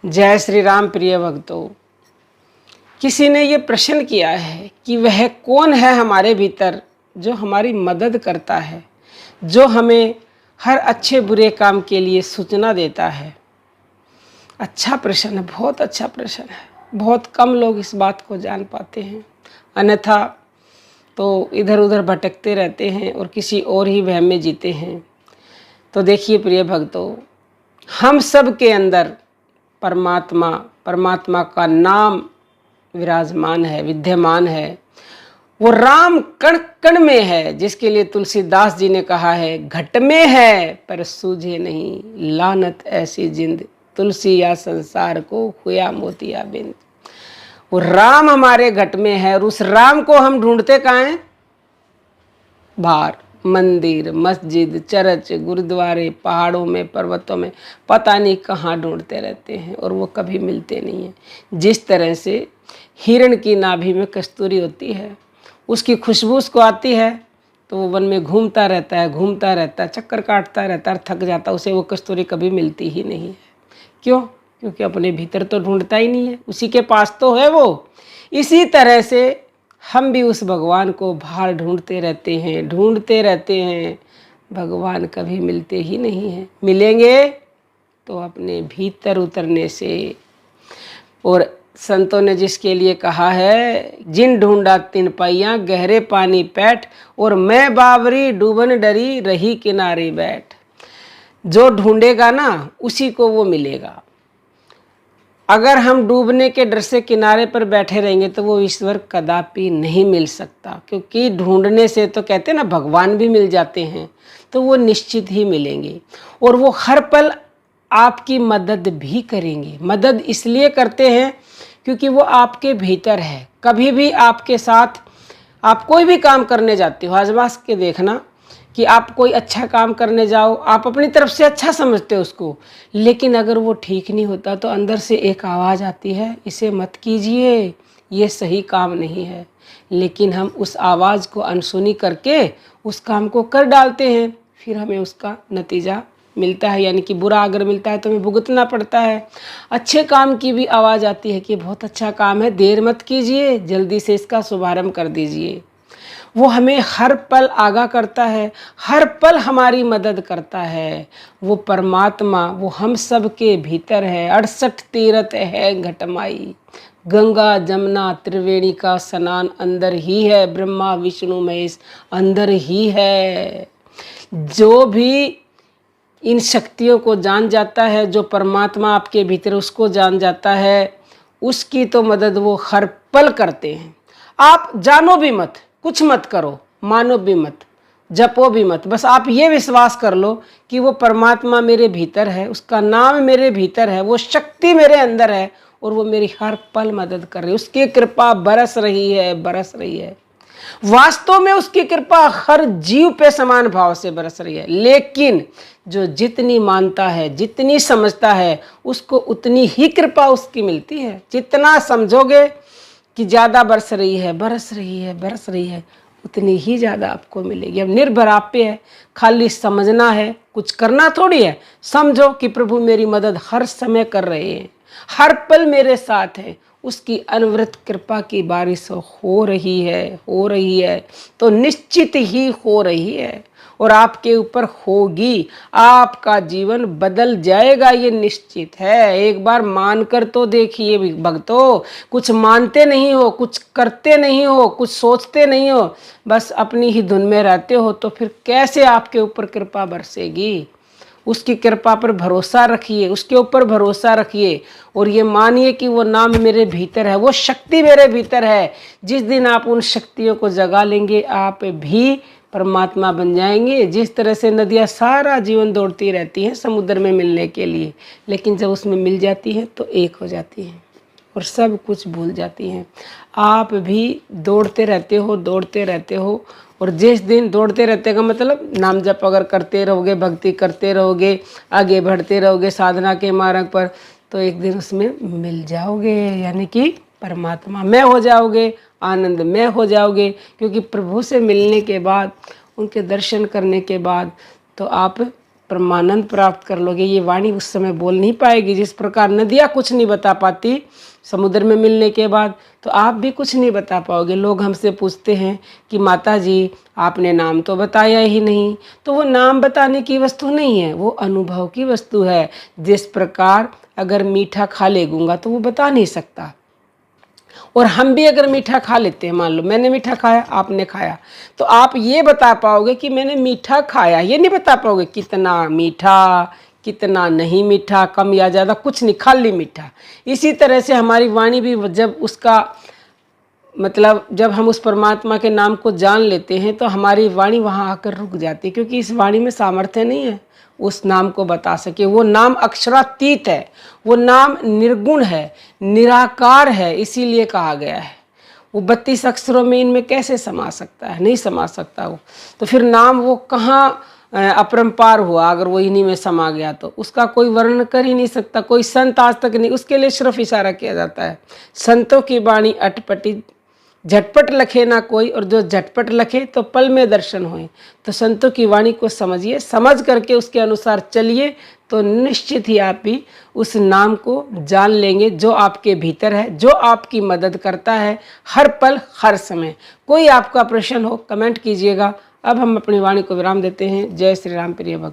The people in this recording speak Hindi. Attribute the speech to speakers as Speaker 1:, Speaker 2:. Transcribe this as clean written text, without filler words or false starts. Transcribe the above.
Speaker 1: जय श्री राम। प्रिय भक्तों, किसी ने ये प्रश्न किया है कि वह कौन है हमारे भीतर जो हमारी मदद करता है, जो हमें हर अच्छे बुरे काम के लिए सूचना देता है। अच्छा प्रश्न है, बहुत अच्छा प्रश्न है। बहुत कम लोग इस बात को जान पाते हैं, अन्यथा तो इधर उधर भटकते रहते हैं और किसी और ही वहम में जीते हैं। तो देखिए प्रिय भक्तों, हम सब के अंदर परमात्मा का नाम विराजमान है, विद्यमान है। वो राम कण कण में है, जिसके लिए तुलसीदास जी ने कहा है, घट में है पर सूझे नहीं, लानत ऐसी जिंद, तुलसी या संसार को हुआ मोतिया बिंद। वो राम हमारे घट में है और उस राम को हम ढूंढते कहाँ हैं? बाहर मंदिर, मस्जिद, चर्च, गुरुद्वारे, पहाड़ों में, पर्वतों में, पता नहीं कहाँ ढूंढते रहते हैं और वो कभी मिलते नहीं हैं। जिस तरह से हिरण की नाभि में कस्तूरी होती है, उसकी खुशबू उसको आती है तो वो वन में घूमता रहता है, चक्कर काटता रहता है, थक जाता, उसे वो कस्तूरी कभी मिलती ही नहीं है। क्यों? क्योंकि अपने भीतर तो ढूंढता ही नहीं है, उसी के पास तो है वो। इसी तरह से हम भी उस भगवान को बाहर ढूंढते रहते हैं, भगवान कभी मिलते ही नहीं हैं। मिलेंगे तो अपने भीतर उतरने से। और संतों ने जिसके लिए कहा है, जिन ढूंढा तिन पाइयाँ, गहरे पानी पैठ, और मैं बावरी डूबन डरी रही किनारे बैठ। जो ढूंढेगा ना उसी को वो मिलेगा। अगर हम डूबने के डर से किनारे पर बैठे रहेंगे तो वो ईश्वर कदापि नहीं मिल सकता, क्योंकि ढूंढने से तो कहते हैं ना, भगवान भी मिल जाते हैं, तो वो निश्चित ही मिलेंगे। और वो हर पल आपकी मदद भी करेंगे। मदद इसलिए करते हैं क्योंकि वो आपके भीतर है। कभी भी आपके साथ आप कोई भी काम करने जाते हो, आजमास के देखना कि आप कोई अच्छा काम करने जाओ, आप अपनी तरफ से अच्छा समझते हो उसको, लेकिन अगर वो ठीक नहीं होता तो अंदर से एक आवाज़ आती है, इसे मत कीजिए, ये सही काम नहीं है। लेकिन हम उस आवाज़ को अनसुनी करके उस काम को कर डालते हैं, फिर हमें उसका नतीजा मिलता है, यानी कि बुरा अगर मिलता है तो हमें भुगतना पड़ता है। अच्छे काम की भी आवाज़ आती है कि बहुत अच्छा काम है, देर मत कीजिए, जल्दी से इसका शुभारंभ कर दीजिए। वो हमें हर पल आगाह करता है, हर पल हमारी मदद करता है। वो परमात्मा वो हम सब के भीतर है। 68 तीर्थ है घटमाई, गंगा जमुना त्रिवेणी का स्नान अंदर ही है, ब्रह्मा विष्णु महेश अंदर ही है। जो भी इन शक्तियों को जान जाता है, जो परमात्मा आपके भीतर उसको जान जाता है, उसकी तो मदद वो हर पल करते हैं। आप जानो भी मत, कुछ मत करो, मानो भी मत, जपो भी मत, बस आप ये विश्वास कर लो कि वो परमात्मा मेरे भीतर है, उसका नाम मेरे भीतर है, वो शक्ति मेरे अंदर है और वो मेरी हर पल मदद कर रही है। उसकी कृपा बरस रही है। वास्तव में उसकी कृपा हर जीव पे समान भाव से बरस रही है, लेकिन जो जितनी मानता है, जितनी समझता है, उसको उतनी ही कृपा उसकी मिलती है। जितना समझोगे कि ज़्यादा बरस रही है, उतनी ही ज़्यादा आपको मिलेगी। अब निर्भर आप पे है, खाली समझना है, कुछ करना थोड़ी है। समझो कि प्रभु मेरी मदद हर समय कर रहे हैं, हर पल मेरे साथ हैं, उसकी अनवरत कृपा की बारिश हो रही है तो निश्चित ही हो रही है और आपके ऊपर होगी। आपका जीवन बदल जाएगा, ये निश्चित है। एक बार मानकर तो देखिए भक्तों। कुछ मानते नहीं हो, कुछ करते नहीं हो, कुछ सोचते नहीं हो, बस अपनी ही धुन में रहते हो, तो फिर कैसे आपके ऊपर कृपा बरसेगी? उसकी कृपा पर भरोसा रखिए, उसके ऊपर भरोसा रखिए और ये मानिए कि वो नाम मेरे भीतर है, वो शक्ति मेरे भीतर है। जिस दिन आप उन शक्तियों को जगा लेंगे, आप भी परमात्मा बन जाएंगे। जिस तरह से नदियाँ सारा जीवन दौड़ती रहती हैं समुद्र में मिलने के लिए, लेकिन जब उसमें मिल जाती हैं तो एक हो जाती हैं और सब कुछ भूल जाती हैं। आप भी दौड़ते रहते हो और जिस दिन दौड़ते रहते का मतलब नाम जप अगर करते रहोगे, भक्ति करते रहोगे, आगे बढ़ते रहोगे साधना के मार्ग पर, तो एक दिन उसमें मिल जाओगे, यानी कि परमात्मा में हो जाओगे, आनंद में हो जाओगे। क्योंकि प्रभु से मिलने के बाद, उनके दर्शन करने के बाद तो आप परमानंद प्राप्त कर लोगे। ये वाणी उस समय बोल नहीं पाएगी। जिस प्रकार नदियाँ कुछ नहीं बता पाती समुद्र में मिलने के बाद, तो आप भी कुछ नहीं बता पाओगे। लोग हमसे पूछते हैं कि माता जी आपने नाम तो बताया ही नहीं। तो वो नाम बताने की वस्तु नहीं है, वो अनुभव की वस्तु है। जिस प्रकार अगर मीठा खा लेगूंगा तो वो बता नहीं सकता, और हम भी अगर मीठा खा लेते हैं, मान लो मैंने मीठा खाया, आपने खाया, तो आप ये बता पाओगे कि मैंने मीठा खाया, ये नहीं बता पाओगे कितना मीठा, कितना नहीं मीठा, कम या ज़्यादा, कुछ नहीं, खाली मीठा। इसी तरह से हमारी वाणी भी जब उसका मतलब जब हम उस परमात्मा के नाम को जान लेते हैं तो हमारी वाणी वहाँ आकर रुक जाती है, क्योंकि इस वाणी में सामर्थ्य नहीं है उस नाम को बता सके। वो नाम अक्षरातीत है, वो नाम निर्गुण है, निराकार है, इसीलिए कहा गया है। वो 32 अक्षरों में इनमें कैसे समा सकता है, नहीं समा सकता वो। तो फिर नाम वो कहाँ अपरंपार हुआ, अगर वो इन्हीं में समा गया तो उसका कोई वर्णन कर ही नहीं सकता, कोई संत आज तक नहीं। उसके लिए सिर्फ इशारा किया जाता है, संतों की वाणी अटपटी, झटपट लखे ना कोई, और जो झटपट लखे तो पल में दर्शन होए। तो संतों की वाणी को समझिए, समझ करके उसके अनुसार चलिए, तो निश्चित ही आप भी उस नाम को जान लेंगे जो आपके भीतर है, जो आपकी मदद करता है हर पल हर समय। कोई आपका प्रश्न हो कमेंट कीजिएगा। अब हम अपनी वाणी को विराम देते हैं। जय श्री राम प्रिय भक्त।